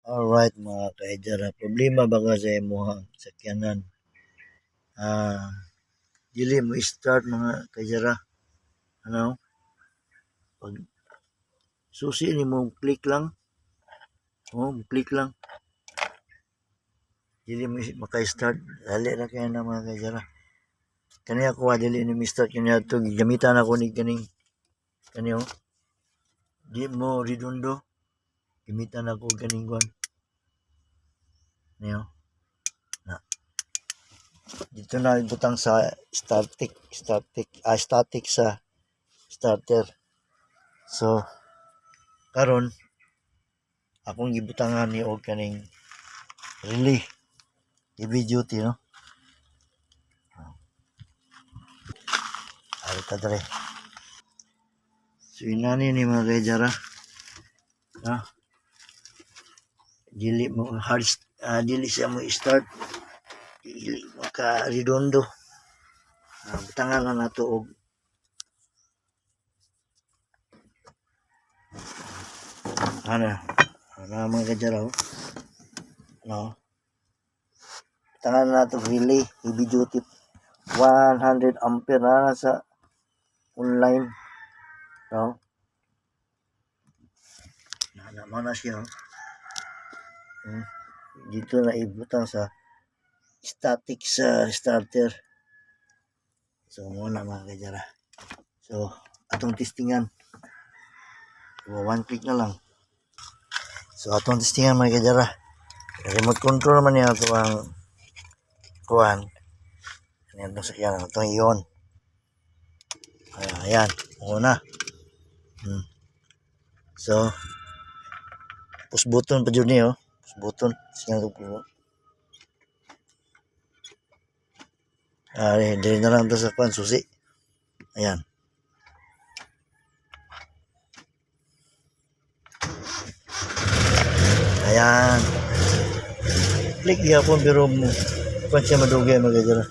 Alright mga kaidara, problema baga sa imuhang sakyanan. Dili mo start mga kaidara. Ano? Pag susi ni mo click lang. Click lang. Dili mo maka-start. Dali na kaya na mga kaidara. Kani ako dili ni start kanya to gamitan ako ni kaning kaniyo. Di mo redondo. Gamitan ako kaning kuan. Niyo. Dito na butang sa static sa starter. So karon akong gibutangan ni og kaning relay heavy duty no. Ari ta dere. So inani ni mga kaidara. Dili mo hard dili siya mo start. Dili maka redondo. Butangan na nato og mga kaidara no. Butangan na nato relay heavy duty 100 ampere na sa online no. Naman na siya dito na ibutang sa static sa starter. So muna mga kaidara. So atong testingan. So, 1 click na lang. So atong testingan mga kaidara. Remote control man niya ito ang kuhan. Ayan itong sakyan. Itong iyon. Ayan. Una. So push button pa dyan niyo. Push button. Sinang ko. Dili na lang ito sa kuhan. Susi. Ayan. Ayan. Click niya po pero kuhan siya madugay mga kaidara.